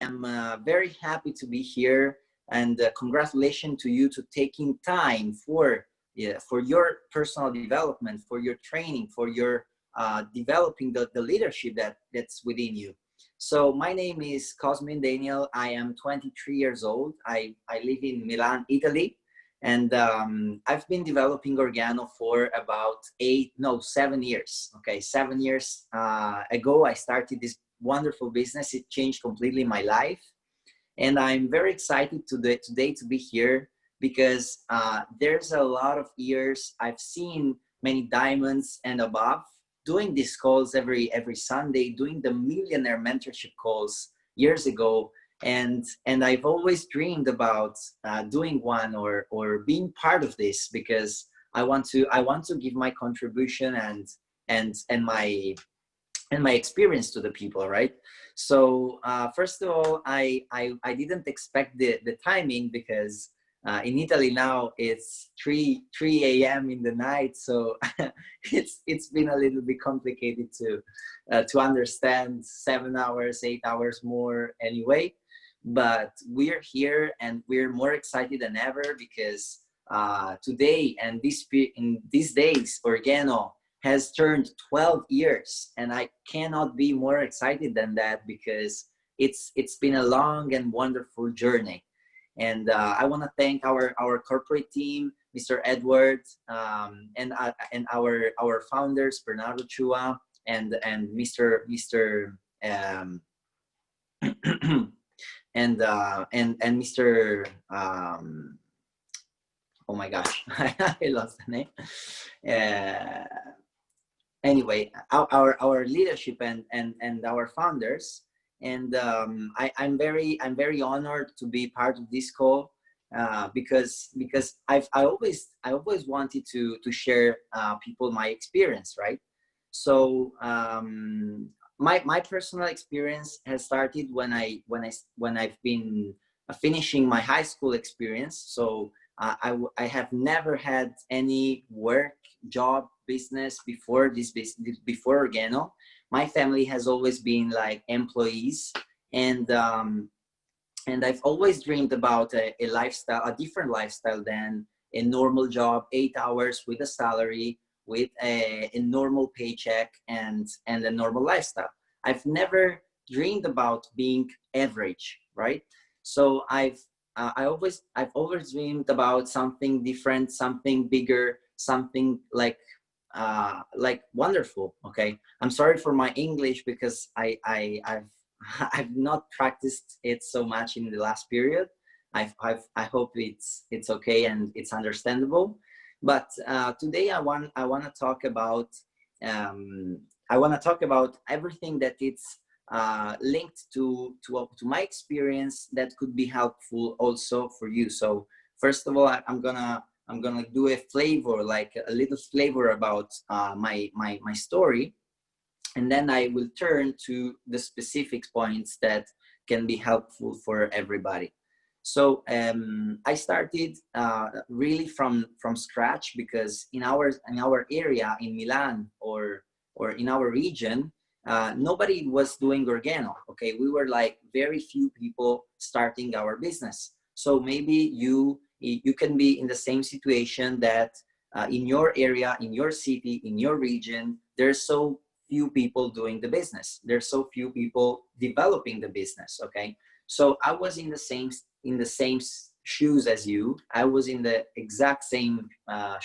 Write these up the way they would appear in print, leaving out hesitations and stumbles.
am very happy to be here, and congratulations to you to taking time for, yeah, for your personal development, for your training, for your developing the leadership that's within you. So my name is Cosmin Daniel. I am 23 years old. I live in Milan, Italy. And I've been developing Organo for about 7 years. Okay, 7 years ago, I started this wonderful business. It changed completely my life. And I'm very excited today to be here because there's a lot of years I've seen many diamonds and above doing these calls every Sunday, doing the millionaire mentorship calls years ago. And I've always dreamed about doing one or being part of this, because I want to give my contribution and my experience to the people, right? So first of all, I didn't expect the timing, because in Italy now it's 3 a.m. in the night, so it's been a little bit complicated to understand 7 hours, 8 hours more anyway. But we're here and we're more excited than ever, because today and in these days, Organo has turned 12 years, and I cannot be more excited than that, because it's been a long and wonderful journey. And I want to thank our corporate team, Mr. Edward, and our founders, Bernardo Chua and Mr. and Mr. Oh my gosh, I lost the name. Anyway, our leadership and our founders, and I'm very honored to be part of this call, because I always wanted to share people my experience, right? So my personal experience has started when I've been finishing my high school experience. So I have never had any work, job, business before before Organo. My family has always been like employees, and I've always dreamed about a lifestyle, a different lifestyle than a normal job, 8 hours with a salary, with a normal paycheck and a normal lifestyle. I've never dreamed about being average, right? So I've always dreamed about something different, something bigger, something like wonderful. Okay, I'm sorry for my English, because I've I've not practiced it so much in the last period. I hope it's okay and it's understandable. But today I want to talk about everything that it's linked to my experience, that could be helpful also for you. So first of all, I'm gonna do a flavor, like a little flavor about my story, and then I will turn to the specific points that can be helpful for everybody. So I started really from scratch, because in our area in Milan, or in our region, nobody was doing Organo. Okay, we were like very few people starting our business. So maybe you can be in the same situation, that in your area, in your city, in your region, there's so few people doing the business. There's so few people developing the business. Okay, so I was in the same shoes as you. I was in the exact same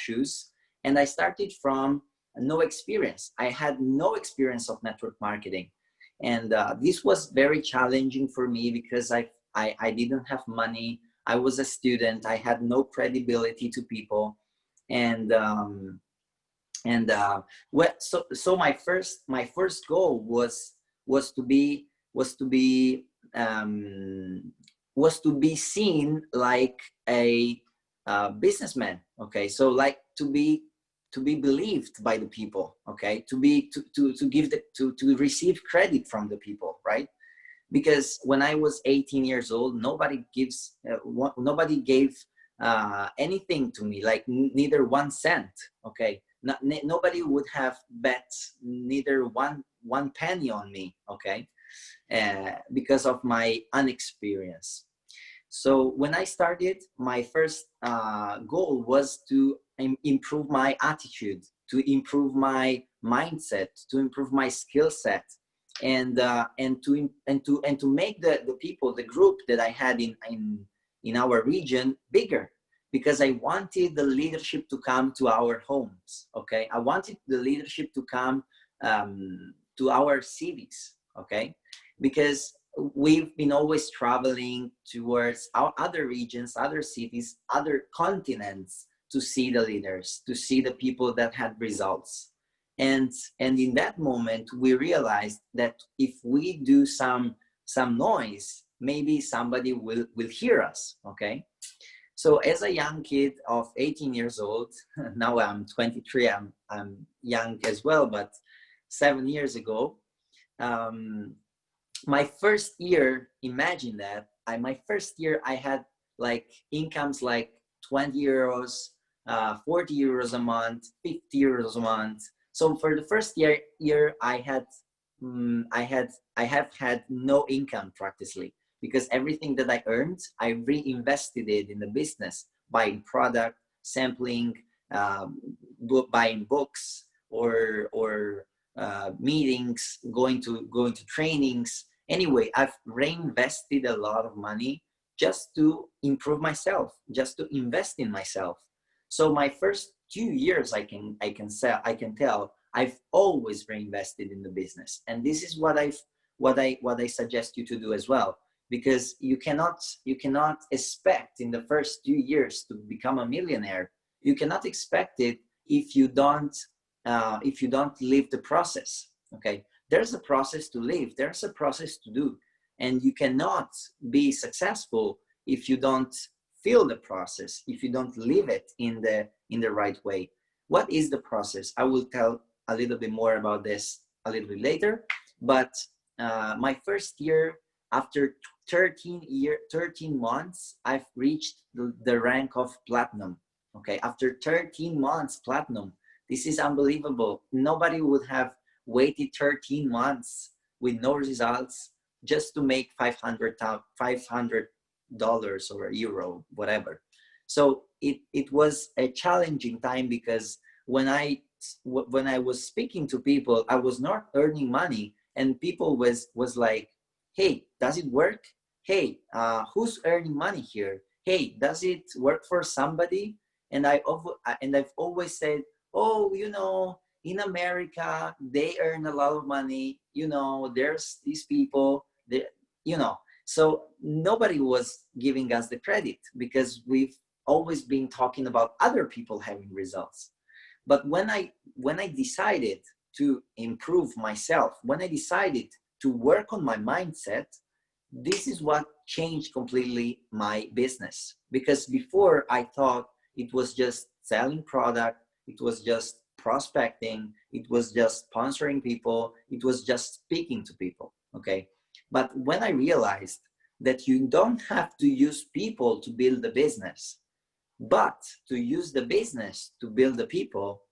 shoes, and I started from no experience. I had no experience of network marketing, and this was very challenging for me, because I didn't have money. I was a student. I had no credibility to people, and so my first goal was to be seen like a businessman. Okay, so like to be believed by the people. Okay, to receive credit from the people, right? Because when I was 18 years old, nobody gave anything to me, like neither 1 cent. Okay, nobody would have bet neither one penny on me. Okay, because of my inexperience. So when I started, my first goal was to improve my attitude, to improve my mindset, to improve my skill set, and to make the people, the group that I had in our region bigger, because I wanted the leadership to come to our homes. Okay, I wanted the leadership to come to our cities. Okay, because we've been always traveling towards our other regions, other cities, other continents to see the leaders, to see the people that had results. And in that moment, we realized that if we do some noise, maybe somebody will hear us. Okay. So as a young kid of 18 years old, now I'm 23, I'm young as well, but 7 years ago, my first year, imagine that, my first year I had like incomes like 20 euros, 40 euros a month, 50 euros a month. So for the first year I have had no income practically, because everything that I earned, I reinvested it in the business, buying product, sampling, buying books, or meetings, going to trainings. Anyway, I've reinvested a lot of money just to improve myself, just to invest in myself. So my first 2 years, I can tell I've always reinvested in the business, and this is what I suggest you to do as well, because you cannot expect in the first 2 years to become a millionaire. You cannot expect it if you don't live the process. Okay, there's a process to live, there's a process to do, and you cannot be successful if you don't feel the process, if you don't live it in the right way. What is the process? I will tell a little bit more about this a little bit later. But my first year, after 13 months, I've reached the rank of platinum. Okay, after 13 months, platinum. This is unbelievable. Nobody would have waited 13 months with no results just to make $500 or a euro, whatever. So it was a challenging time, because when I was speaking to people, I was not earning money, and people was like, hey, does it work? Hey, who's earning money here? Hey, does it work for somebody? And I've always said, oh, in America, they earn a lot of money. There's these people, so nobody was giving us the credit, because we've always been talking about other people having results. But when I decided to improve myself, when I decided to work on my mindset, this is what changed completely my business. Because before, I thought it was just selling product, it was just prospecting, it was just sponsoring people, it was just speaking to people. Okay, but when I realized that you don't have to use people to build the business, but to use the business to build the people,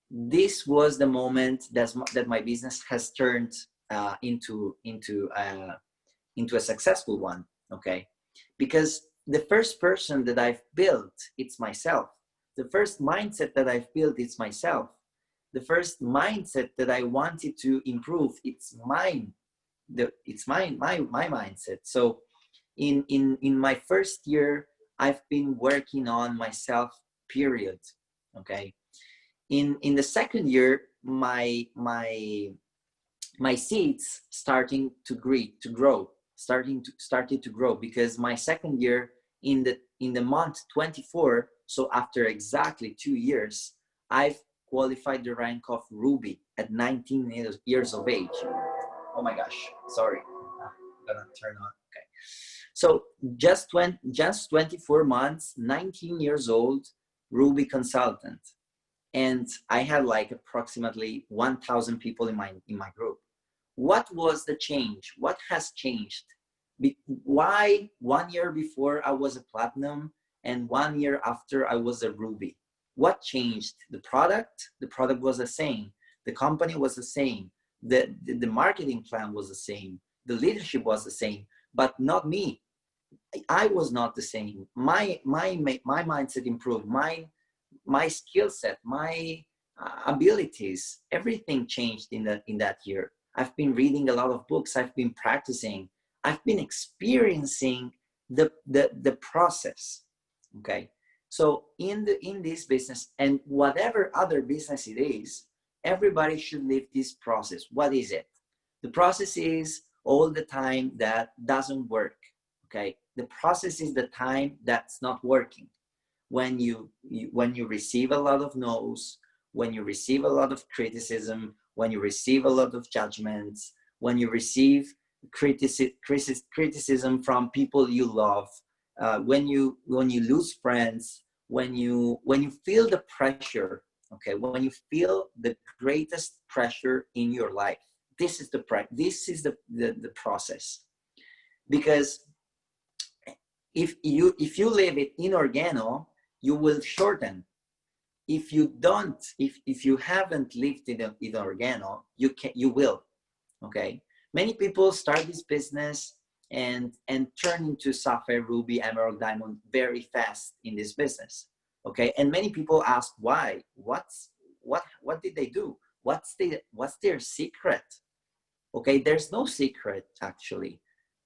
this was the moment that my business has turned into a successful one. Okay, because the first person that I've built, it's myself. The first mindset that I've built, it's myself. The first mindset that I wanted to improve, it's mine. It's my mindset. So in my first year, I've been working on myself, period. Okay, in the second year, my seeds started to grow, because my second year, in the month 24, so after exactly 2 years, I've qualified the rank of Ruby at 19 years of age. Oh my gosh, sorry, I'm gonna turn on. Okay, so just 24 months, 19 years old, Ruby consultant, and I had like approximately 1,000 people in my group. What was the change? What has changed? Why 1 year before I was a platinum and 1 year after I was a Ruby? What changed? The product was the same. The company was the same. The marketing plan was the same. The leadership was the same, but not me. I was not the same. My mindset improved. My skill set, my abilities, everything changed in that year. I've been reading a lot of books. I've been practicing. I've been experiencing the process. Okay, so in this business and whatever other business it is, everybody should live this process. What is it? The process is all the time that doesn't work. Okay, the process is the time that's not working. When you receive a lot of no's, when you receive a lot of criticism, when you receive a lot of judgments, when you receive criticism from people you love, when you lose friends, when you feel the pressure, okay, when you feel the greatest pressure in your life, this is the process. Because if you live it in organo, you will shorten. If you haven't lived in organo, you will. Okay, many people start this business and turn into sapphire, ruby, emerald, diamond very fast in this business. Okay, and many people ask why. What did they do? What's their secret? Okay, there's no secret actually.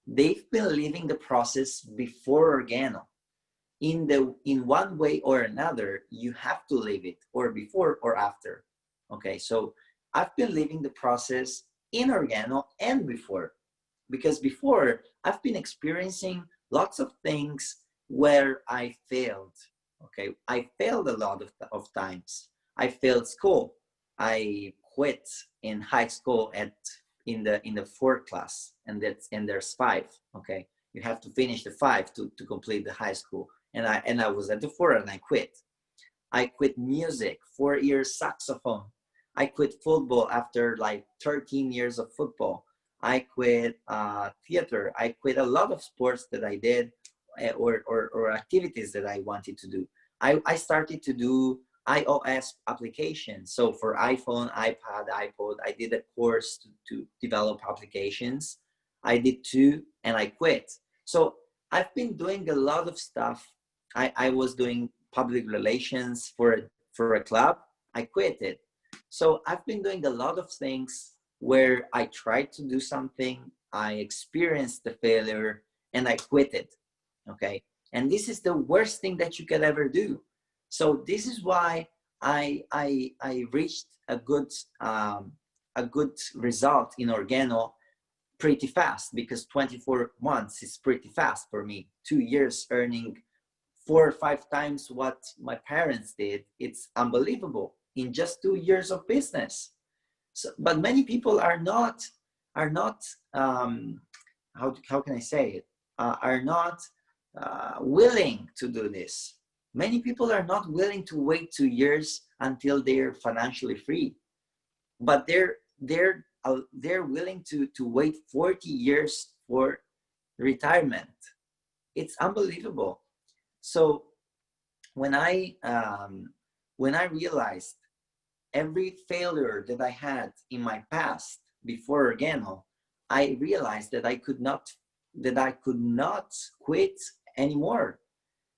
They've been living the process before organo. In one way or another, you have to live it, or before or after. Okay, so I've been living the process in organo and before, because before I've been experiencing lots of things where I failed. Okay, I failed a lot of times. I failed school. I quit in high school in the fourth class, and there's 5. Okay, you have to finish the 5 to complete the high school. And I was at the 4 and I quit. I quit music, 4 years saxophone. I quit football after like 13 years of football. I quit theater. I quit a lot of sports that I did, or activities that I wanted to do. I started to do iOS applications. So for iPhone, iPad, iPod, I did a course to develop applications. I did 2 and I quit. So I've been doing a lot of stuff. I was doing public relations for a club. I quit it. So I've been doing a lot of things where I tried to do something, I experienced the failure, and I quit it. Okay, and this is the worst thing that you could ever do. So this is why I reached a good result in organo pretty fast, because 24 months is pretty fast for me. 2 years earning 4 or 5 times what my parents did. It's unbelievable in just 2 years of business. So, but many people are not how can I say it, are not willing to do this. Many people are not willing to wait 2 years until they're financially free, but they're willing to wait 40 years for retirement. It's unbelievable. So when I realized every failure that I had in my past before organo, I realized that I could not quit anymore.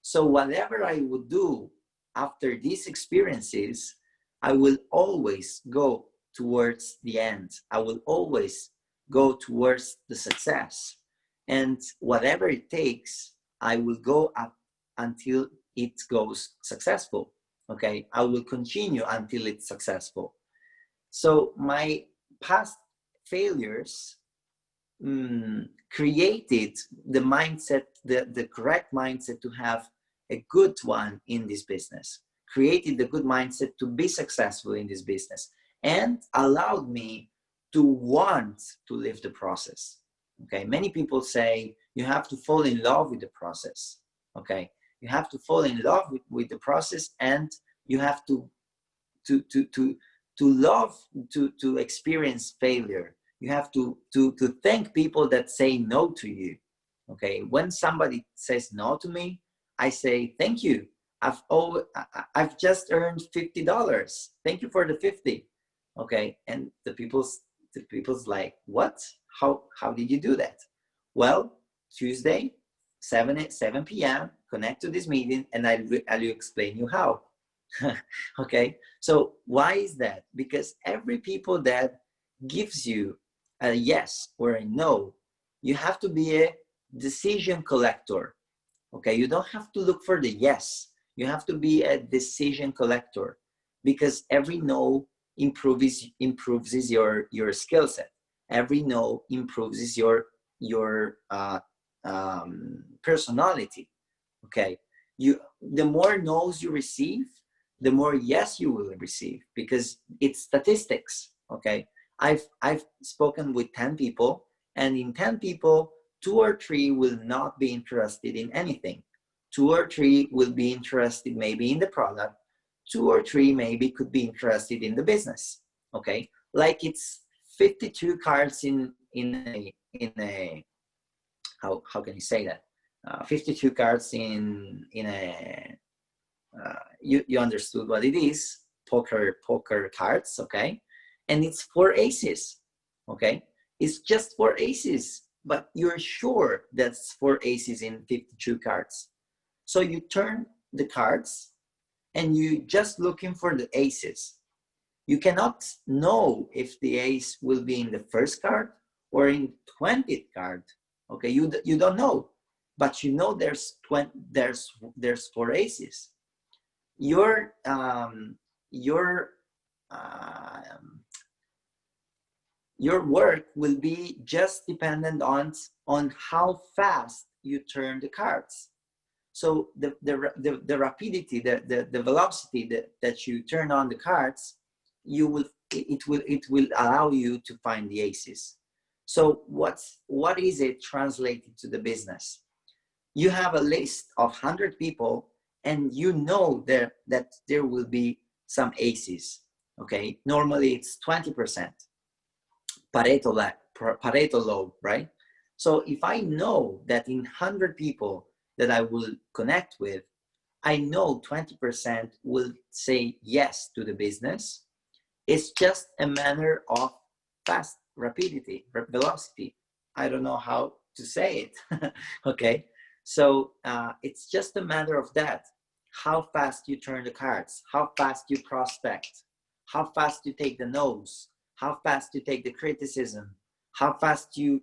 So whatever I would do after these experiences, I will always go towards the end. I will always go towards the success. And whatever it takes, I will go up until it goes successful. Okay, I will continue until it's successful. So my past failures created the mindset, the correct mindset to have a good one in this business, created the good mindset to be successful in this business, and allowed me to want to live the process. Okay, many people say you have to fall in love with the process. Okay, you have to fall in love with the process, and you have to love to experience failure. You have to thank people that say no to you. Okay, when somebody says no to me, I say thank you. I've just earned $50. Thank you for the 50. Okay, and the people's like, what? How did you do that? Well, Tuesday, 7 p.m., connect to this meeting, and I'll explain you how. Okay, so why is that? Because every people that gives you a yes or a no, you have to be a decision collector. Okay, you don't have to look for the yes, you have to be a decision collector, because every no improves your skill set. Every no improves your personality. Okay, the more no's you receive, the more yes you will receive, because it's statistics. Okay, I've spoken with 10 people, and in 10 people, 2 or 3 will not be interested in anything. 2 or 3 will be interested maybe in the product. 2 or 3 maybe could be interested in the business. Okay, like it's 52 cards in a how can you say that? 52 cards in a you understood what it is, poker cards. Okay, and it's 4 aces. Okay, it's just 4 aces, but you're sure that's 4 aces in 52 cards. So you turn the cards and you just looking for the aces. You cannot know if the ace will be in the first card or in 20th card. Okay, you don't know, but you know there's 4 aces. Your your um, your work will be just dependent on how fast you turn the cards. So the rapidity, the velocity that you turn on the cards, it will allow you to find the aces. So what is it translated to the business? You have a list of 100 people, and you know that there will be some aces. Okay, normally it's 20%. Pareto law, right? So if I know that in 100 people that I will connect with, I know 20% will say yes to the business. It's just a matter of fast rapidity, velocity. I don't know how to say it. Okay, so it's just a matter of that. How fast you turn the cards, how fast you prospect, how fast you take the no's, how fast you take the criticism, how fast you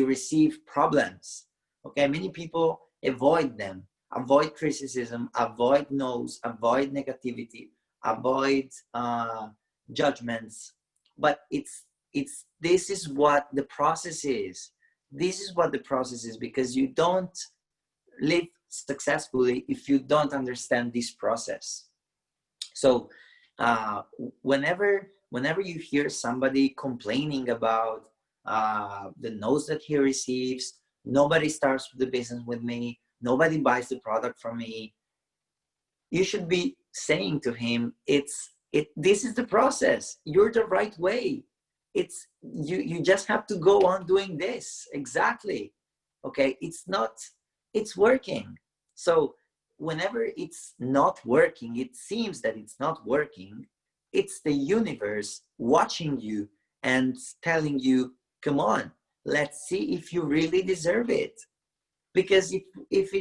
receive problems. Okay, many people avoid them, avoid criticism, avoid no's, avoid negativity, avoid judgments. But this is what the process is. This is what the process is, because you don't live successfully if you don't understand this process. So whenever you hear somebody complaining about the no's that he receives, nobody starts the business with me, nobody buys the product from me, you should be saying to him, this is the process, you're the right way, you just have to go on doing this exactly. Okay, it's working. So whenever it's not working, it seems that it's not working, it's the universe watching you and telling you, come on, let's see if you really deserve it. Because if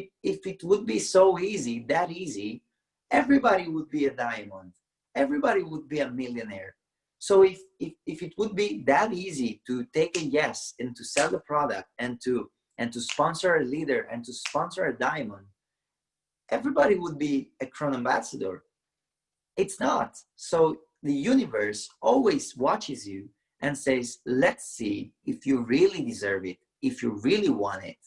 it would be so easy, that easy, everybody would be a diamond, everybody would be a millionaire. So if it would be that easy to take a yes and to sell the product and to sponsor a leader and to sponsor a diamond, everybody would be a Crown ambassador. It's not. So the universe always watches you and says, let's see if you really deserve it, if you really want it.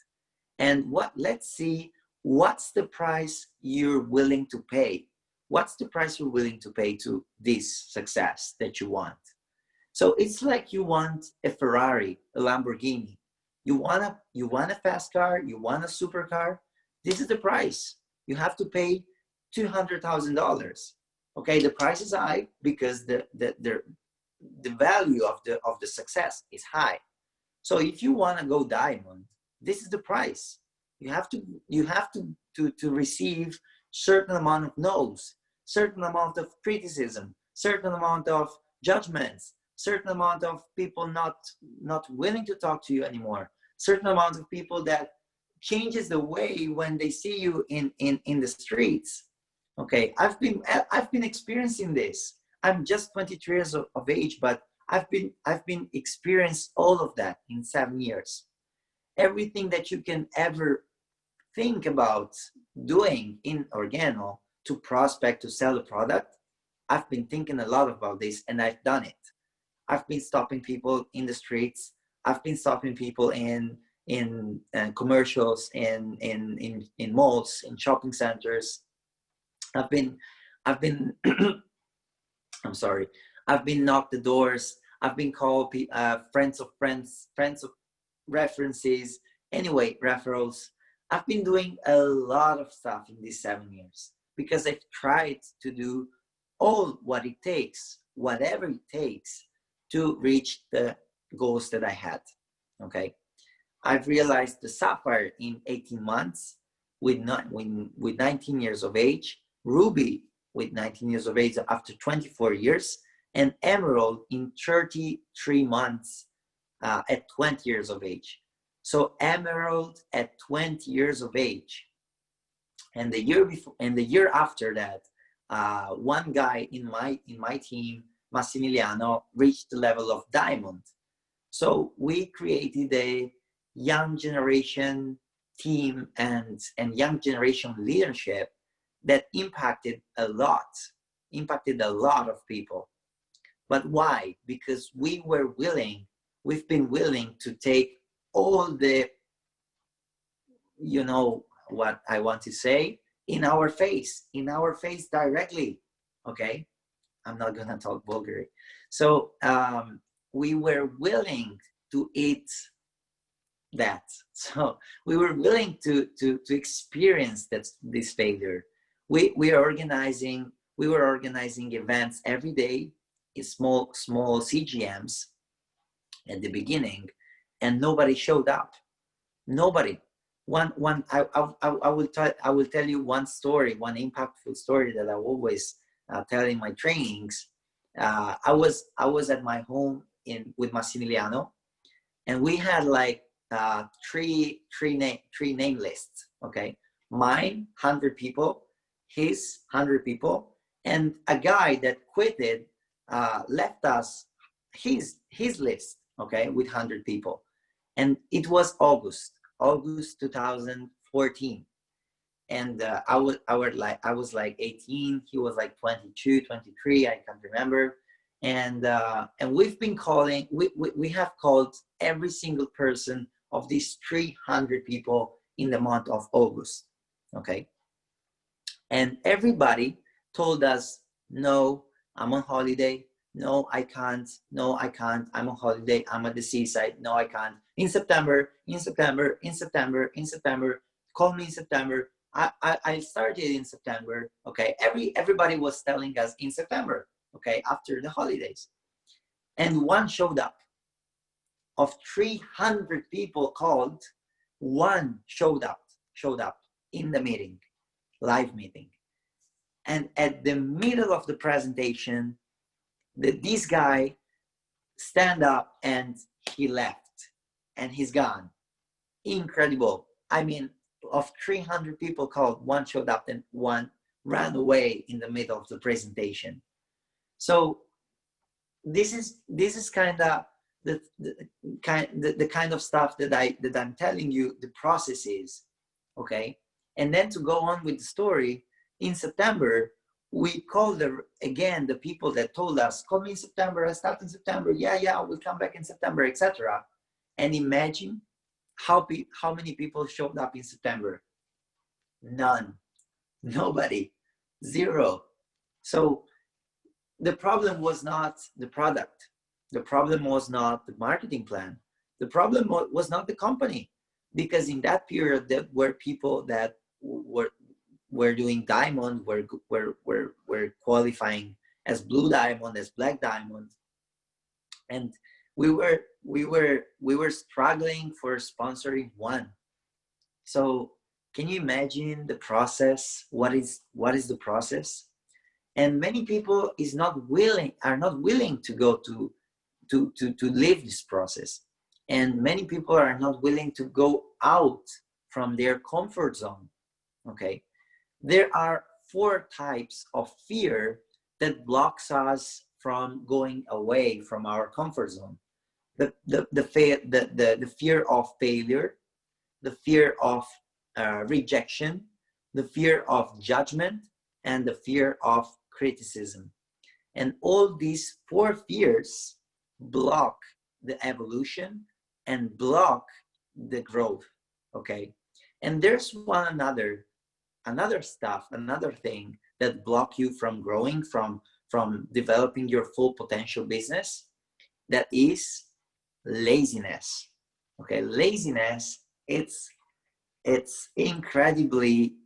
And let's see what's the price you're willing to pay. What's the price you're willing to pay to this success that you want? So it's like you want a Ferrari, a Lamborghini. You want a fast car, you want a supercar. This is the price. You have to pay $200,000. Okay, the price is high because the value of the success is high. So if you want to go diamond, this is the price. You have to receive certain amount of no's, certain amount of criticism, certain amount of judgments, certain amount of people not willing to talk to you anymore, certain amount of people that changes the way when they see you in the streets. Okay, I've been experiencing this. I'm just 23 years of age, but I've been experienced all of that in 7 years. Everything that you can ever think about doing in Organo to prospect, to sell the product, I've been thinking a lot about this, and I've done it. I've been stopping people in the streets. I've been stopping people in commercials, in malls, in shopping centers. I've been I'm sorry. I've been knocked the doors. I've been called friends of friends, friends of references, anyway, referrals. I've been doing a lot of stuff in these 7 years because I've tried to do all what it takes, whatever it takes to reach the goals that I had. Okay. I've realized the sapphire in 18 months with 19 years of age, ruby with 19 years of age after 24 years, and emerald in 33 months at 20 years of age. So emerald at 20 years of age. And the year before, and the year after that, one guy in my team, Massimiliano, reached the level of diamond. So we created a young generation team and young generation leadership that impacted a lot of people. But why? Because we've been willing to take all the, you know what I want to say, in our face directly. Okay, I'm not gonna talk vulgar. So we were willing to eat that. So we were willing to experience this failure. We were organizing events every day, in small CGMs at the beginning, and nobody showed up. Nobody. I will tell you one story, one impactful story that I always tell in my trainings. I was at my home with Massimiliano, and we had like three name lists. Okay, mine 100 people, his 100 people, and a guy that quitted left us his list. Okay, with 100 people, and it was August 2014, and I was like 18, he was like 22, 23, I can't remember. And we've been calling, we have called every single person of these 300 people in the month of August. Okay, and everybody told us, no, I'm on holiday, no, I can't, no, I can't, I'm on holiday, I'm at the seaside, no, I can't. In September, call me in September. I started in September. Okay, everybody was telling us in September, okay, after the holidays. And one showed up. Of 300 people called, one showed up in the meeting, live meeting. And at the middle of the presentation, this guy stand up and he left, and he's gone. Incredible. I mean, of 300 people called, one showed up and one ran away in the middle of the presentation. So this is kind of the kind of stuff that I'm telling you the process is. Okay, and then to go on with the story, in September we called again the people that told us, call me in September, I start in September, yeah, we'll come back in September, etc. And imagine how many people showed up in September. None. Nobody. Zero. So the problem was not the product. The problem was not the marketing plan. The problem was not the company, because in that period there were people that were doing diamond, were qualifying as blue diamond, as black diamond, and we were struggling for sponsoring one. So can you imagine the process? What is the process? And many people are not willing to go to to live this process. And many people are not willing to go out from their comfort zone. Okay, there are 4 types of fear that blocks us from going away from our comfort zone. The fear of failure, the fear of rejection, the fear of judgment, and the fear of criticism. And all these 4 fears block the evolution and block the growth. Okay, and there's another stuff, another thing that block you from growing, from developing your full potential business. That is laziness. Okay, laziness, it's incredibly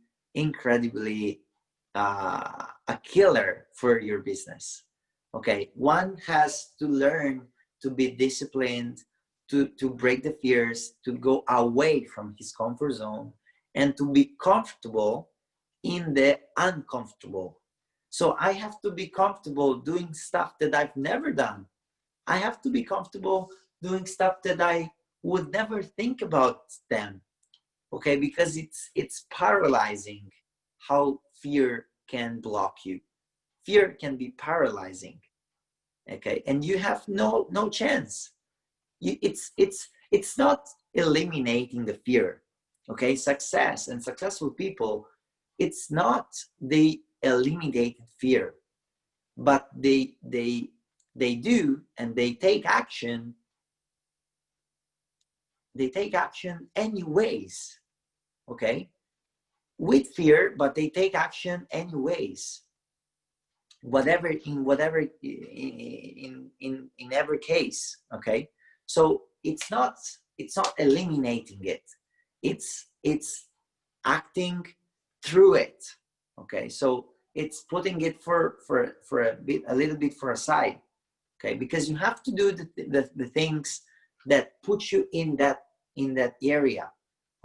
a killer for your business. Okay, one has to learn to be disciplined, to break the fears, to go away from his comfort zone, and to be comfortable in the uncomfortable. So I have to be comfortable doing stuff that I've never done. I have to be comfortable doing stuff that I would never think about them. Okay, because it's paralyzing how fear can block you. Fear can be paralyzing. Okay, and you have no chance. It's not eliminating the fear. Okay, success and successful people, it's not they eliminated fear, but they do, and they take action. They take action anyways. Okay, with fear, but they take action anyways. Whatever in every case. Okay, so it's not eliminating it. It's acting through it. Okay, so it's putting it for a little bit for a side. Okay, because you have to do the things that put you in that area.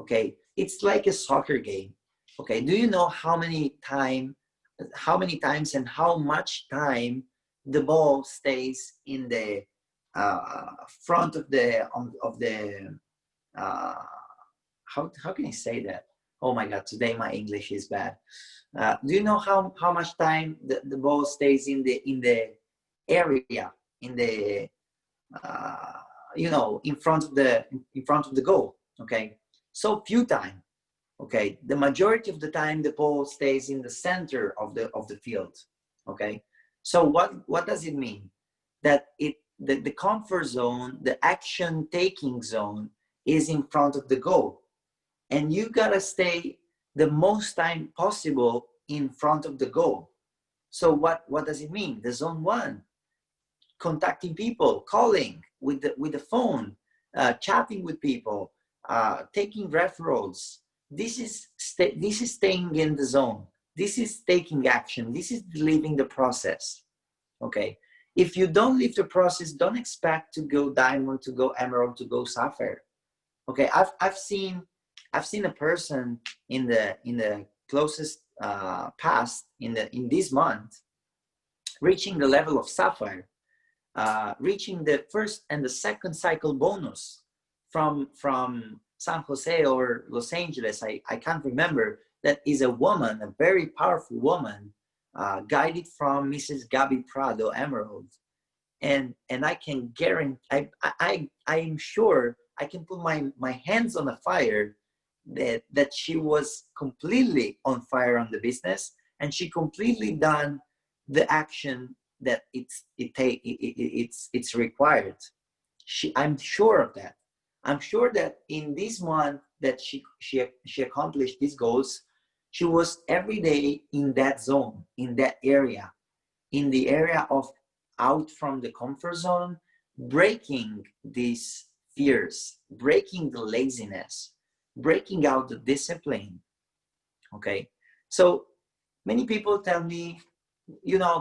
Okay, it's like a soccer game. Okay, do you know how many times and how much time the ball stays in the front of the how can I say that? Oh my God, today my English is bad. Do you know how much time the ball stays in the area, in the in front of the goal? Okay, so few time. Okay, the majority of the time the ball stays in the center of the field. Okay, so what does it mean? That the comfort zone, the action taking zone, is in front of the goal, and you gotta stay the most time possible in front of the goal. So what does it mean? The zone 1, contacting people, calling with the phone, chatting with people, taking referrals. This is staying in the zone. This is taking action. This is living the process. Okay, if you don't live the process, don't expect to go diamond, to go emerald, to go sapphire. Okay, I've seen a person in the closest past, in this month, reaching the level of sapphire, reaching the first and the second cycle bonus from San Jose or Los Angeles. I can't remember. That is a woman, a very powerful woman, guided from Mrs. Gabi Prado Emerald. And I can guarantee, I am sure I can put my hands on the fire that she was completely on fire on the business, and she completely done the action that it's required. I'm sure of that. I'm sure that in this month that she accomplished these goals, she was every day in that zone, in that area, in the area of out from the comfort zone, breaking these fears, breaking the laziness, breaking out the discipline. Okay, so many people tell me,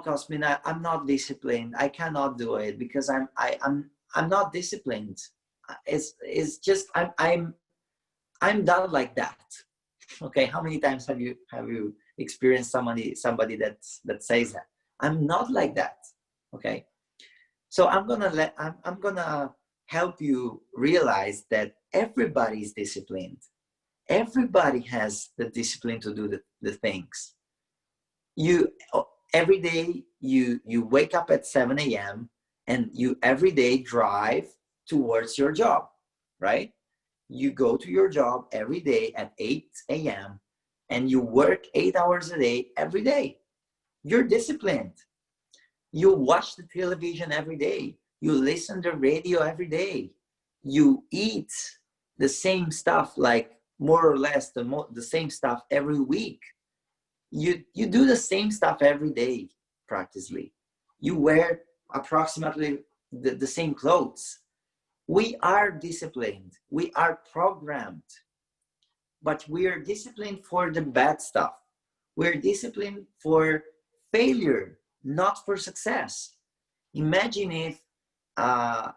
Cosmin, I'm not disciplined. I cannot do it because I'm not disciplined. It's just I'm done like that. Okay, how many times have you experienced somebody that says that? I'm not like that. Okay, So I'm gonna help you realize that everybody is disciplined. Everybody has the discipline to do the things. You every day you wake up at 7 a.m. and you every day drive towards your job, right? You go to your job every day at 8 a.m. and you work 8 hours a day every day. You're disciplined. You watch the television every day. You listen to radio every day. You eat the same stuff, like more or less the same stuff every week. You do the same stuff every day, practically. You wear approximately the same clothes. We are disciplined. We are programmed, but we are disciplined for the bad stuff. We're disciplined for failure, not for success. Imagine if,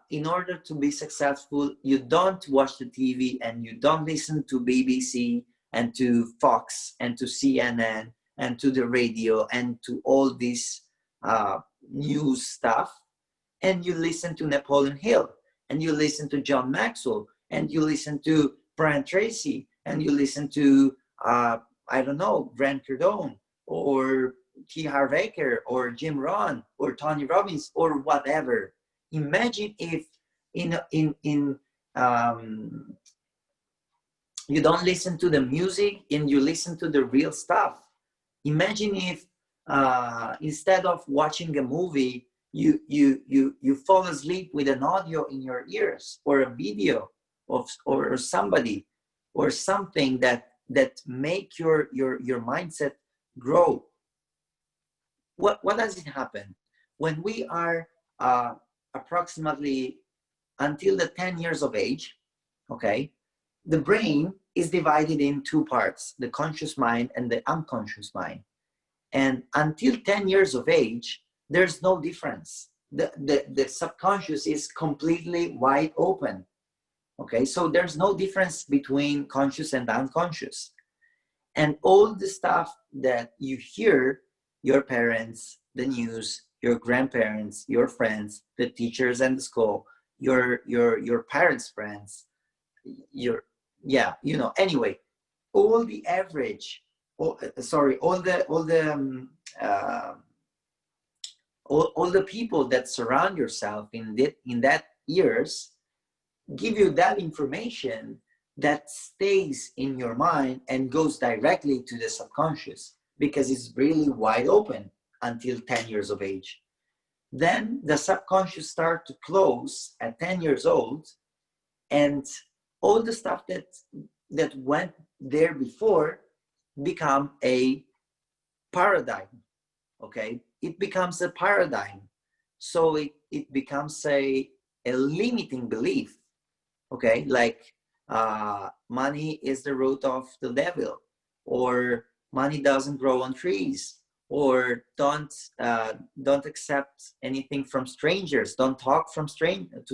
in order to be successful, you don't watch the TV and you don't listen to BBC and to Fox and to CNN and to the radio and to all this news stuff, and you listen to Napoleon Hill and you listen to John Maxwell and you listen to Brian Tracy and you listen to I don't know, Grant Cardone or T. Harv Eker or Jim Rohn or Tony Robbins or whatever. Imagine if you don't listen to the music and you listen to the real stuff. Imagine if instead of watching a movie, you fall asleep with an audio in your ears or a video of or somebody or something that make your mindset grow. What does it happen when we are approximately until the 10 years of age? Okay, the brain is divided in two parts, the conscious mind and the unconscious mind. And until 10 years of age, there's no difference. The subconscious is completely wide open. Okay, so there's no difference between conscious and unconscious. And all the stuff that you hear, your parents, the news, your grandparents, your friends, the teachers and the school, your parents' friends, anyway, all the average, all the people that surround yourself in that years give you that information that stays in your mind and goes directly to the subconscious because it's really wide open until 10 years of age. Then the subconscious start to close at 10 years old, and all the stuff that went there before become a paradigm. Okay, it becomes a paradigm. So it becomes a limiting belief. Okay, like money is the root of the devil, or money doesn't grow on trees, or don't accept anything from strangers, don't talk to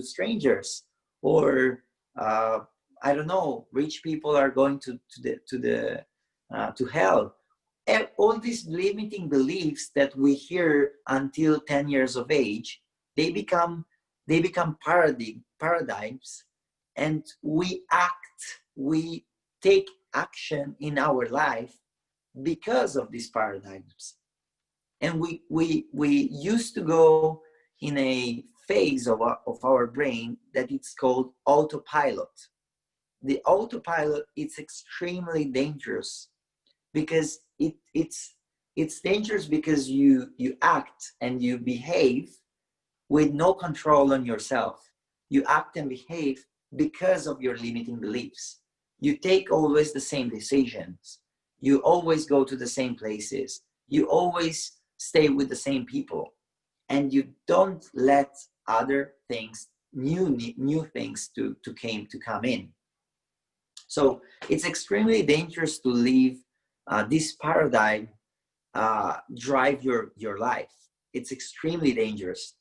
strangers, or I don't know, rich people are going to hell. And all these limiting beliefs that we hear until 10 years of age, they become paradigms, and we take action in our life because of these paradigms. And we used to go in a phase of our brain that it's called autopilot. The autopilot is extremely dangerous because it's dangerous because you act and you behave with no control on yourself. You act and behave because of your limiting beliefs. You take always the same decisions. You always go to the same places. You always stay with the same people, and you don't let other things, new things to come in. So it's extremely dangerous to leave this paradigm drive your life. It's extremely dangerous.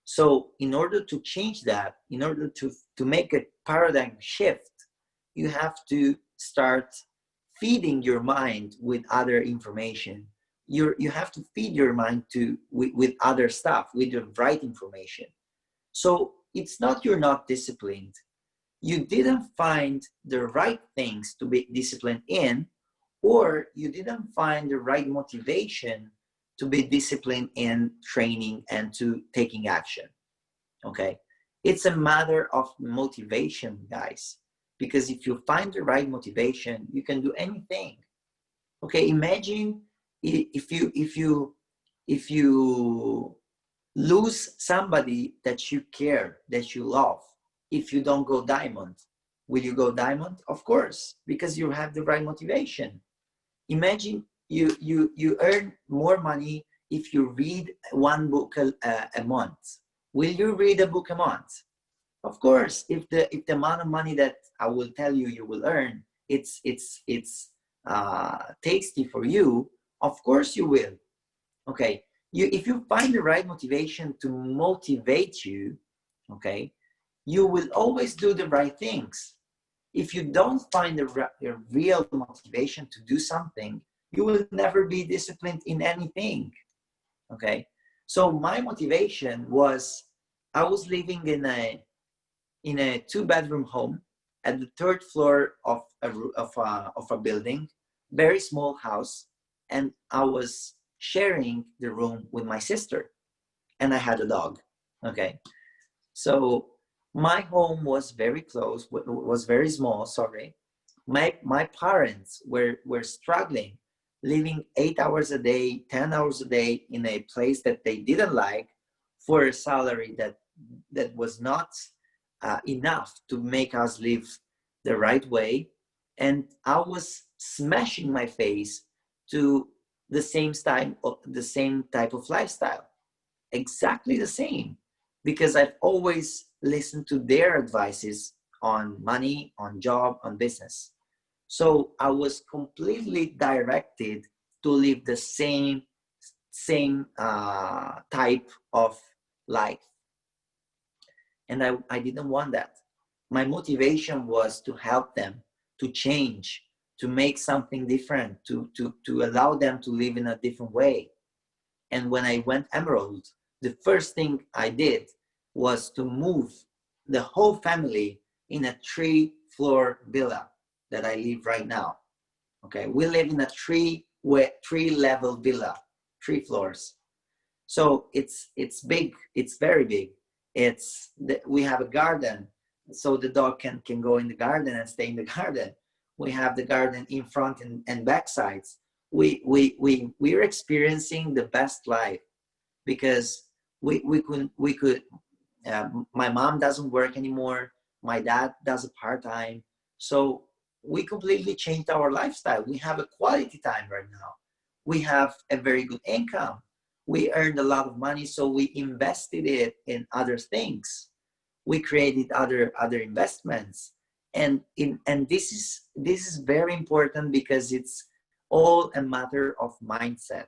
So in order to change that, in order to make a paradigm shift, you have to start feeding your mind with other information. You have to feed your mind with other stuff, with the right information. So it's not you're not disciplined. You didn't find the right things to be disciplined in, or you didn't find the right motivation to be disciplined in training and to taking action. Okay, it's a matter of motivation, guys, because if you find the right motivation, you can do anything. Okay, imagine if you lose somebody that you care, that you love. If you don't go diamond, will you go diamond? Of course, because you have the right motivation. Imagine you earn more money if you read one book a month. Will you read a book a month? Of course, if the amount of money that I will tell you you will earn, it's tasty for you, of course you will. Okay, if you find the right motivation to motivate you, okay, you will always do the right things. If you don't find the real motivation to do something, you will never be disciplined in anything. Okay, so my motivation was, I was living in a two-bedroom home at the third floor of a building, very small house, and I was sharing the room with my sister, and I had a dog. Okay, so my home was very close, was very small. Sorry, my parents were struggling, living 8 hours a day, 10 hours a day in a place that they didn't like, for a salary that was not enough to make us live the right way. And I was smashing my face to the same type of lifestyle, exactly the same, because I've always listened to their advices on money, on job, on business. So I was completely directed to live the same type of life, and I didn't want that. My motivation was to help them, to change, to make something different, to allow them to live in a different way. And when I went Emerald, the first thing I did was to move the whole family in a 3-floor villa that I live right now. Okay, we live in a three-level villa, 3 floors. So it's big, it's very big. We have a garden, so the dog can go in the garden and stay in the garden. We have the garden in front and back sides. We're experiencing the best life, because we could my mom doesn't work anymore, my dad does a part-time, so we completely changed our lifestyle. We have a quality time right now, we have a very good income, we earned a lot of money, so we invested it in other things, we created other investments. And this is very important, because it's all a matter of mindset.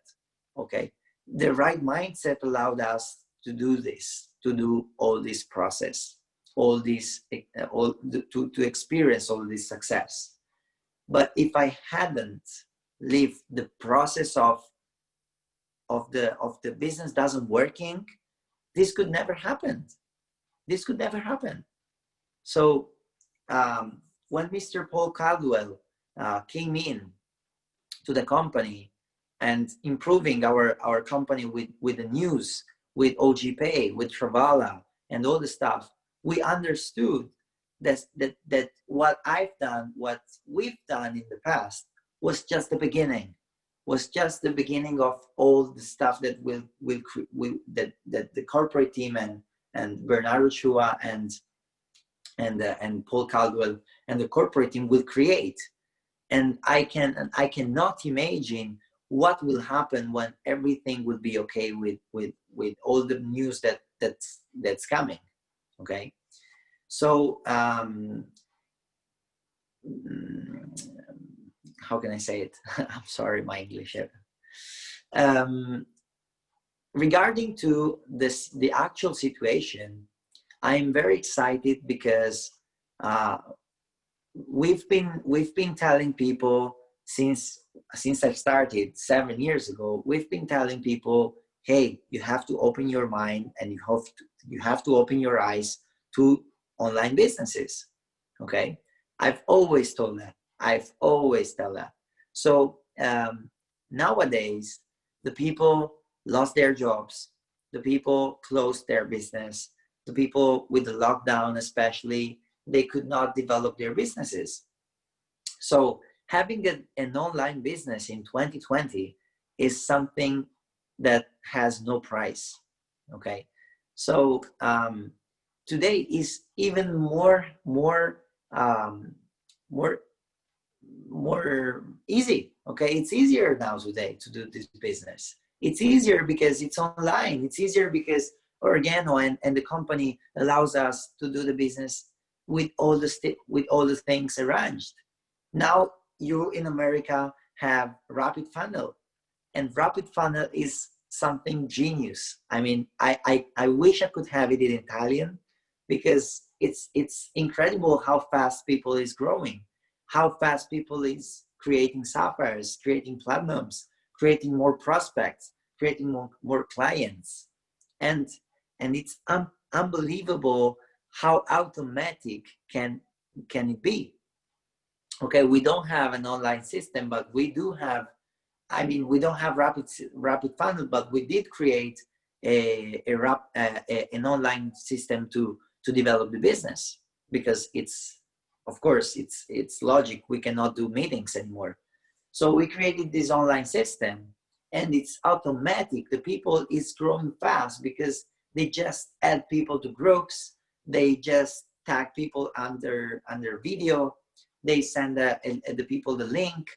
Okay, the right mindset allowed us to do this, to do all this process, all this to experience all this success. But if I hadn't lived the process of the business doesn't working, this could never happen. This could never happen. So when Mr. Paul Caldwell came in to the company and improving our company with the news, with OG Pay, with Travala, and all the stuff, we understood that what I've done, what we've done in the past, was just the beginning. Was just the beginning of all the stuff that that the corporate team and Bernardo Chua and Paul Caldwell and the corporate team will create. And I cannot imagine what will happen when everything will be okay with all the news that's coming. Okay, so how can I say it? I'm sorry, my English. Regarding to the actual situation, I'm very excited, because we've been telling people since I started 7 years ago. We've been telling people hey, you have to open your mind and you have to open your eyes to online businesses. Okay, I've always told that. I've always tell that. So nowadays, the people lost their jobs, the people closed their business, the people with the lockdown especially, they could not develop their businesses. So having an online business in 2020 is something that has no price. Okay, so today is even um, more more easy. Okay, it's easier now today to do this business. It's easier because it's online. It's easier because Organo and the company allows us to do the business with all with all the things arranged. Now you in America have Rapid Funnel, and Rapid Funnel is something genius. I mean, I wish I could have it in Italian, because it's incredible how fast people is growing, how fast people is creating sapphires, creating platinums, creating more prospects, creating more clients, and it's unbelievable how automatic can it be. Okay, we don't have an online system, but we do have, I mean, we don't have rapid funnel, but we did create an online system to develop the business, because it's, of course, it's logic. We cannot do meetings anymore. So we created this online system, and it's automatic. The people is growing fast because they just add people to groups. They just tag people under video. They send the people the link.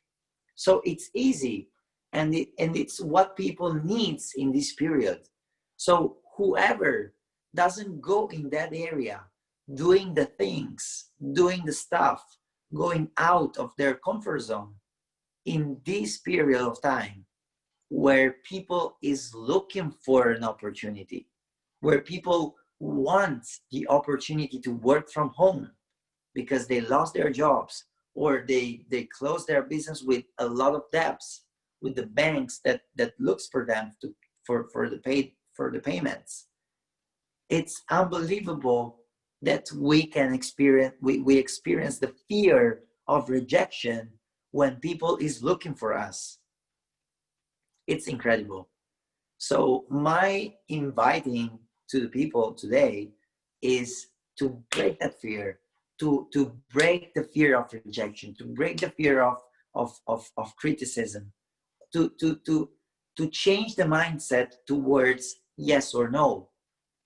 So it's easy, and it's what people needs in this period. So whoever doesn't go in that area, doing the things, doing the stuff, going out of their comfort zone in this period of time, where people is looking for an opportunity, where people want the opportunity to work from home because they lost their jobs, or they closed their business with a lot of debts with the banks that looks for them for the payments. It's unbelievable that we experience the fear of rejection when people is looking for us. It's incredible. So my inviting to the people today is to break that fear, to break the fear of rejection, to break the fear of criticism, to change the mindset towards yes or no.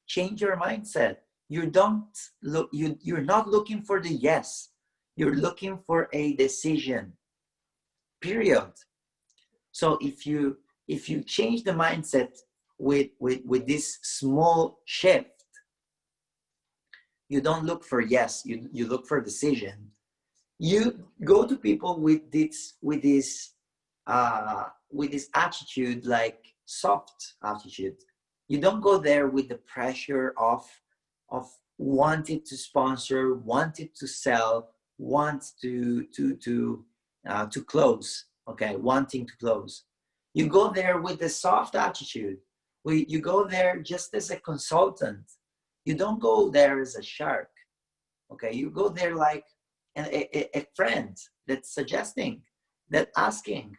Change your mindset. You're not looking for the yes. You're looking for a decision. Period. So if you change the mindset with this small shift, you don't look for yes, you look for decision. You go to people with this attitude, like soft attitude. You don't go there with the pressure of wanting to sponsor, wanting to sell, want to close. Okay, wanting to close. You go there with a soft attitude. You go there just as a consultant. You don't go there as a shark. Okay, you go there like a friend that's suggesting, that asking.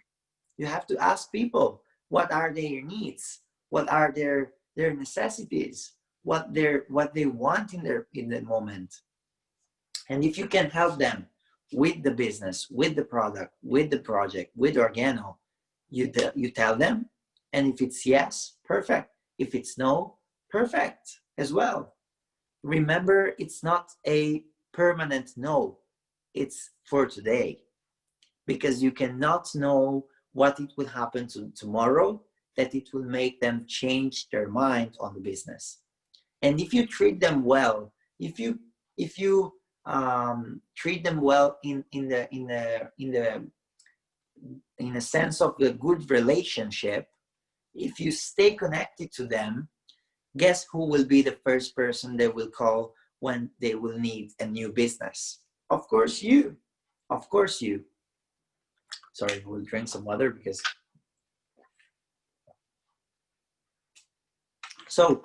You have to ask people, what are their needs, what are their necessities, what they want in the moment. And if you can help them with the business, with the product, with the project, with Organo, you tell them. And if it's yes, perfect. If it's no, perfect as well. Remember, it's not a permanent no. It's for today, because you cannot know what it will happen tomorrow, that it will make them change their mind on the business. And if you treat them well, if you treat them well in a sense of a good relationship, if you stay connected to them, guess who will be the first person they will call when they will need a new business? Of course you. Of course you. Sorry, we'll drink some water because So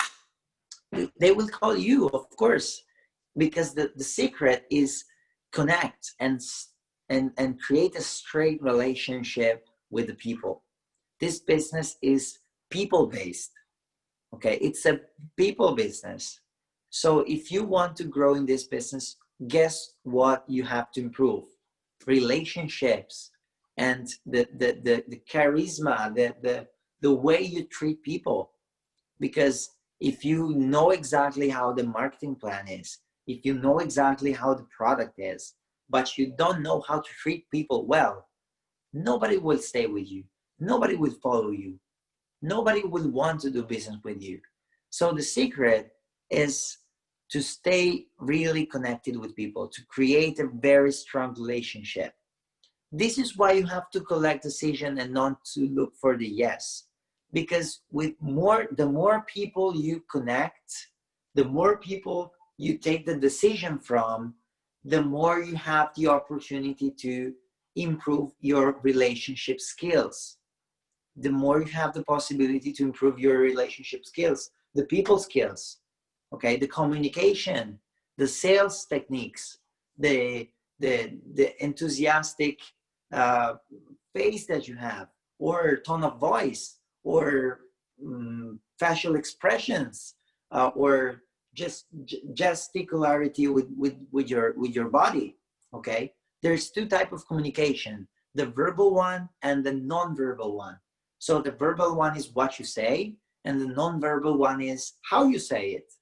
they will call you, of course, because the secret is connect and create a straight relationship with the people. This business is people based. Okay, it's a people business. So if you want to grow in this business, guess what you have to improve? Relationships and the charisma, the way you treat people. Because if you know exactly how the marketing plan is, if you know exactly how the product is, but you don't know how to treat people well, nobody will stay with you. Nobody will follow you. Nobody will want to do business with you. So the secret is to stay really connected with people, to create a very strong relationship. This is why you have to collect decision and not to look for the yes. Because the more people you connect, the more people you take the decision from, the more you have the opportunity to improve your relationship skills. The more you have the possibility to improve your relationship skills, the people skills, okay, the communication, the sales techniques, the enthusiastic face that you have, or tone of voice, or facial expressions, or just gesticularity with your body. Okay, there's two types of communication: the verbal one and the non-verbal one. So the verbal one is what you say, and the non-verbal one is how you say it.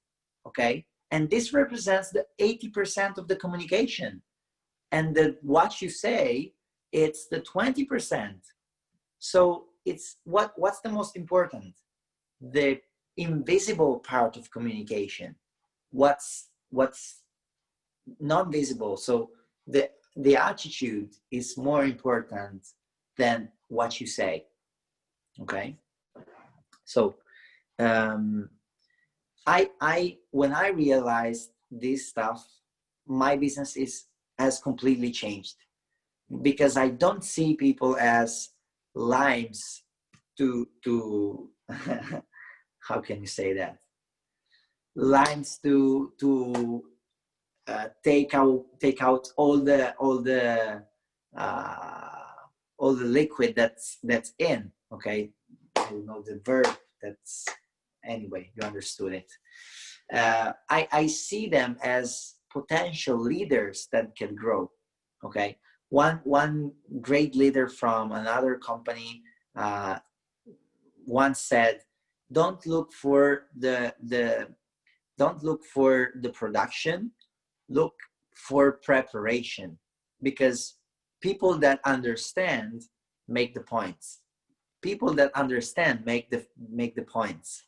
Okay, and this represents the 80% of the communication, and the what you say, it's the 20%. So it's what's the most important? The invisible part of communication. What's not visible. So the attitude is more important than what you say. Okay, so I when I realized this stuff, my business has completely changed, because I don't see people as limes to how can you say that, limes to take out all the liquid that's in. Okay, I don't know the verb. That's anyway, you understood it. I see them as potential leaders that can grow. Okay, one great leader from another company once said, don't look for the production, look for preparation, because people that understand make the points. People that understand make the points.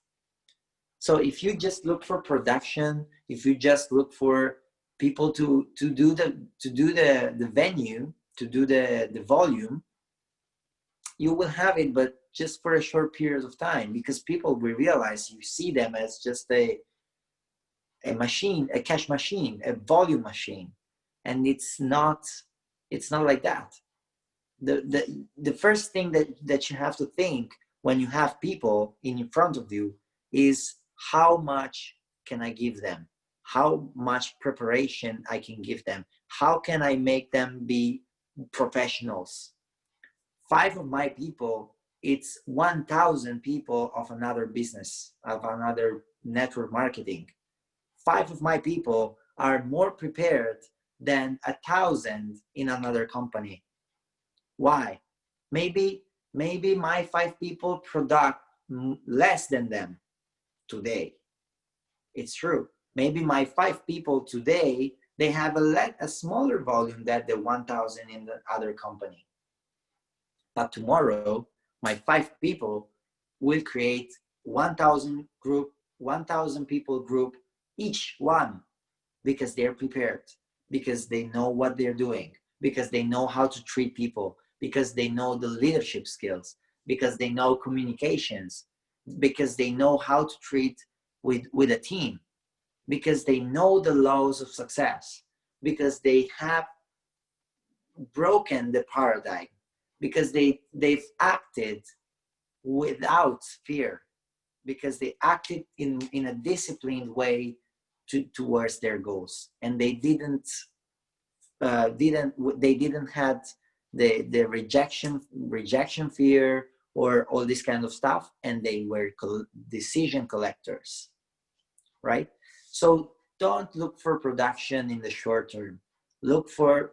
So if you just look for production, if you just look for people to do the venue, to do the volume, you will have it, but just for a short period of time, because people will realize you see them as just a machine, a cash machine, a volume machine, and it's not like that. The first thing that you have to think when you have people in front of you is, how much can I give them? How much preparation I can give them? How can I make them be professionals? 5 of my people, it's 1,000 people of another business, of another network marketing. 5 of my people are more prepared than 1,000 in another company. Why? Maybe my 5 people product less than them today. It's true. Maybe my 5 people today, they have a smaller volume than the 1,000 in the other company. But tomorrow, my 5 people will create 1,000 people group, each one, because they're prepared, because they know what they're doing, because they know how to treat people, because they know the leadership skills, because they know communications, because they know how to treat with a team, because they know the laws of success, because they have broken the paradigm, because they've acted without fear. because they acted in a disciplined way towards their goals, and they didn't had the rejection fear or all this kind of stuff, and they were decision collectors, right? So don't look for production in the short term. Look for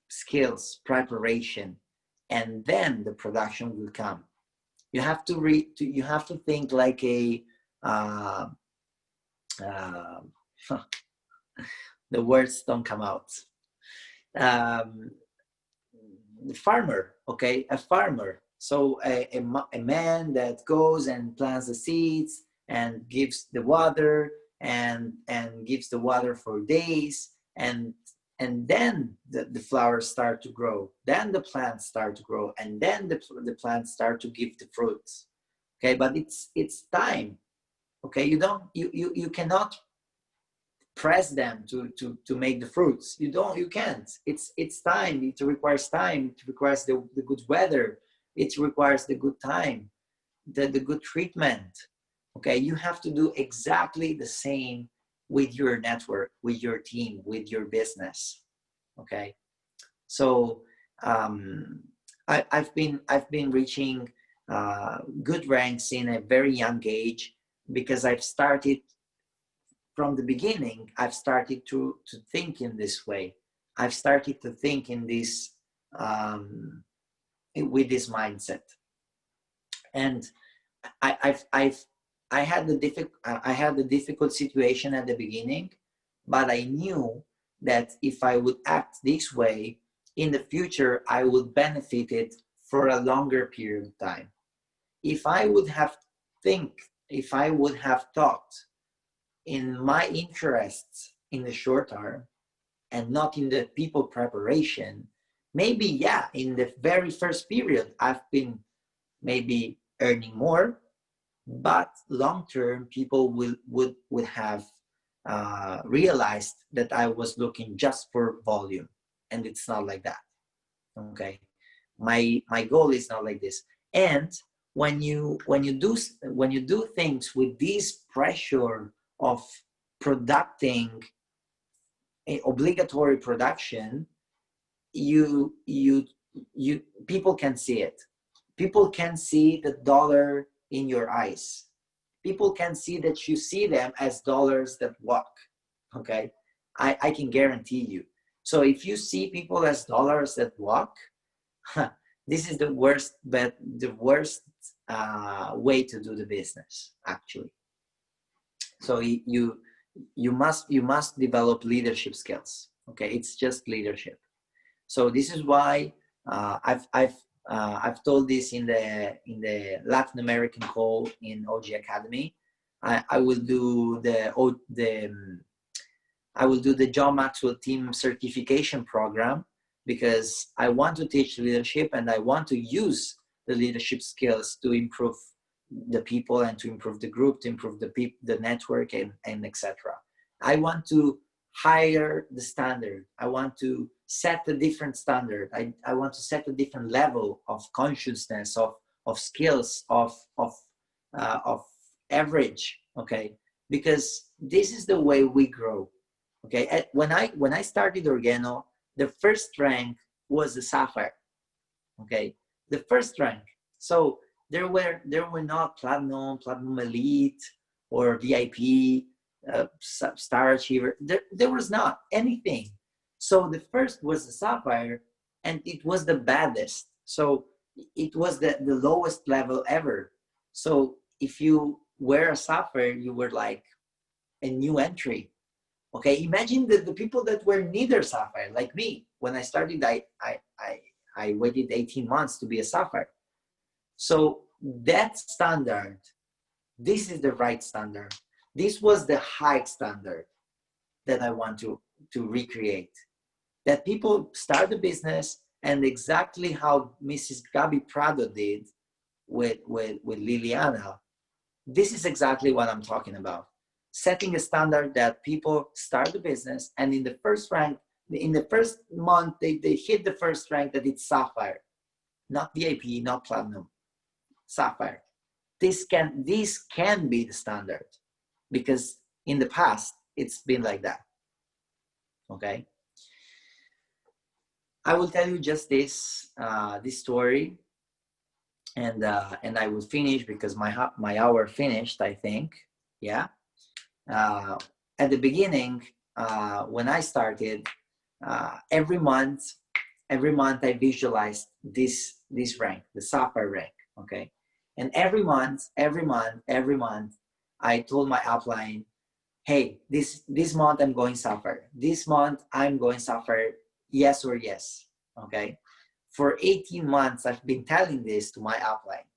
skills, preparation, and then the production will come. You have you have to think like a the words don't come out. Farmer, okay, a farmer. So a man that goes and plants the seeds and gives the water and gives the water for days, and then the flowers start to grow, then the plants start to grow, and then the plants start to give the fruits. Okay, but it's time. Okay, you cannot press them to make the fruits. You can't. It's time. It requires time. It requires the good weather. It requires the good time, the good treatment. Okay, you have to do exactly the same with your network, with your team, with your business. Okay, so I've been reaching good ranks in a very young age, because I've started from the beginning. I've started to think in this way. I've started to think in this with this mindset, and I had the difficult situation at the beginning, but I knew that if I would act this way in the future, I would benefit it for a longer period of time. If I would have thought in my interests in the short term and not in the people preparation, maybe, yeah, in the very first period, I've been maybe earning more, but long term, people would have realized that I was looking just for volume, and it's not like that. Okay, my goal is not like this. And when you do things with this pressure of producing a obligatory production, you people can see it. People can see the dollar in your eyes. People can see that you see them as dollars that walk. Okay, I can guarantee you. So if you see people as dollars that walk, this is the worst way to do the business, actually. So you must develop leadership skills. Okay, it's just leadership. So this is why I've told this in the Latin American call in OG Academy. I will do the John Maxwell Team Certification Program, because I want to teach leadership and I want to use the leadership skills to improve the people and to improve the group, to improve the network, and etc. I want to higher the standard. I want to set a different standard. I want to set a different level of consciousness, of skills, of average. Okay, because this is the way we grow. Okay, when I started Organo, the first rank was the Sapphire. Okay, the first rank. So there were not Platinum Elite, or VIP, Star Achiever. There was not anything. So the first was the Sapphire, and it was the baddest. So it was the lowest level ever. So if you were a Sapphire, you were like a new entry. Okay, imagine the people that were neither Sapphire, like me. When I started, I waited 18 months to be a Sapphire. So that standard, this is the right standard. This was the high standard that I want to recreate. That people start the business, and exactly how Mrs. Gabi Prado did with Liliana. This is exactly what I'm talking about. Setting a standard that people start the business, and in the first rank, in the first month, they hit the first rank, that it's Sapphire, not VIP, not Platinum, Sapphire. this can be the standard, because in the past it's been like that. Okay, I will tell you just this story, and I will finish because my hour finished, I think. Yeah. At the beginning, when I started, every month I visualized this rank, the sapphire rank. Okay, and every month I told my upline, hey, this month I'm going sapphire, this month I'm going sapphire, yes or yes. Okay, for 18 months I've been telling this to my upline,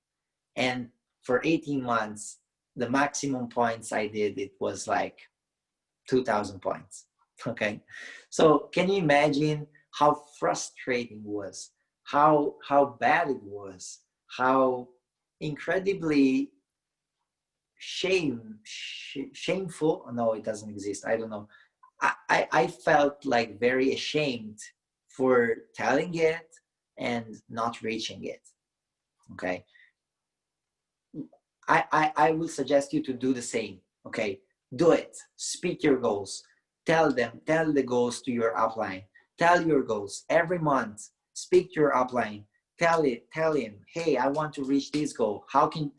and for 18 months the maximum points I did, it was like 2,000 points. Okay, so can you imagine how frustrating it was, how bad it was, how incredibly shameful, no, it doesn't exist, I don't know. I felt like very ashamed for telling it and not reaching it. Okay, I will suggest you to do the same. Okay, do it. Speak your goals. Tell the goals to your upline. Tell your goals every month. Speak to your upline. Tell him, hey, I want to reach this goal. How can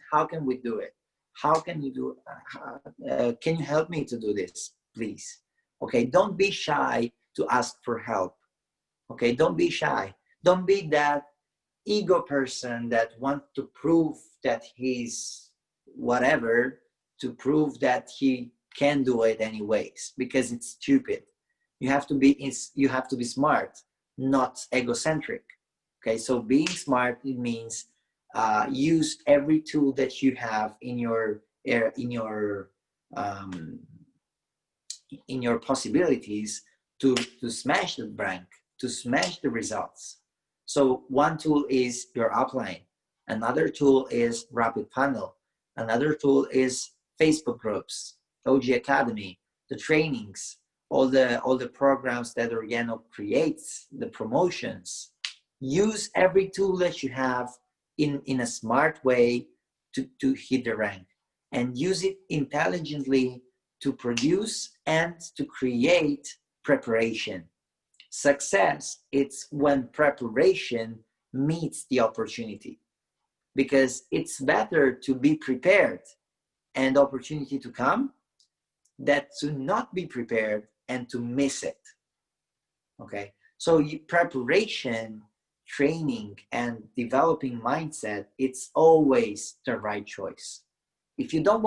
we do it? How can you do it? Can you help me to do this, please? Okay, don't be shy to ask for help. Okay, don't be shy. Don't be that ego person that wants to prove that he's whatever, to prove that he can do it anyways, because it's stupid. You have to be smart, not egocentric. Okay, so being smart, it means use every tool that you have in your um, possibilities to smash the rank, to smash the results. So one tool is your upline. Another tool is Rapid Panel. Another tool is Facebook groups, OG Academy, the trainings, all the programs that Organo creates, the promotions. Use every tool that you have in a smart way to hit the rank, and use it intelligently to produce and to create preparation. Success, it's when preparation meets the opportunity, because it's better to be prepared and opportunity to come than to not be prepared and to miss it. Okay, so preparation, training, and developing mindset, it's always the right choice. If you don't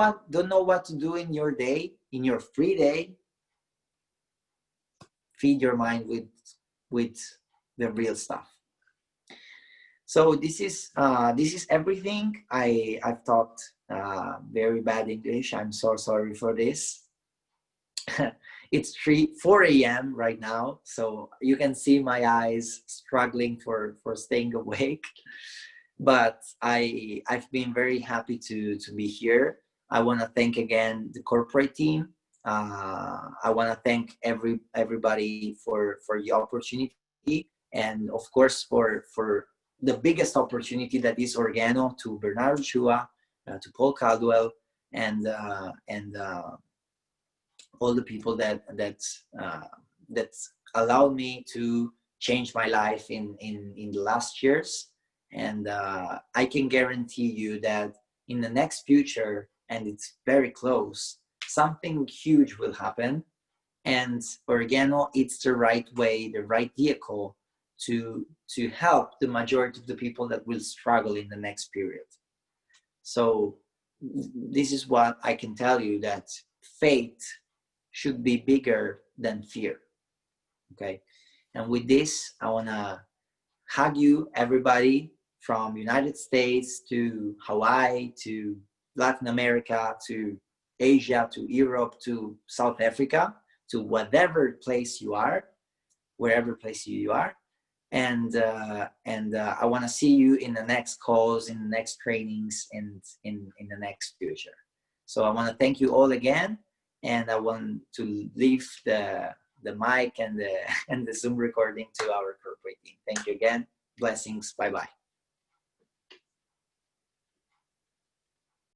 know what to do in your day, in your free day, feed your mind with the real stuff. So this is everything. I've talked very bad English. I'm so sorry for this. It's 4 a.m. right now, so you can see my eyes struggling for staying awake. But I've been very happy to be here. I want to thank again the corporate team. I want to thank everybody for the opportunity, and of course for the biggest opportunity that is Organo, to Bernardo Chua, to Paul Caldwell, and all the people that's allowed me to change my life in the last years. And I can guarantee you that in the next future, and it's very close, something huge will happen. And Organo, it's the right way, the right vehicle to help the majority of the people that will struggle in the next period. So this is what I can tell you, that faith should be bigger than fear. Okay, and with this, I want to hug you, everybody, from United States to Hawaii to Latin America to Asia to Europe to South Africa, to whatever place you are, wherever place you are. And I want to see you in the next calls, in the next trainings, and in the next future. So I want to thank you all again, and I want to leave the mic and the Zoom recording to our corporate team. Thank you again. Blessings. Bye bye.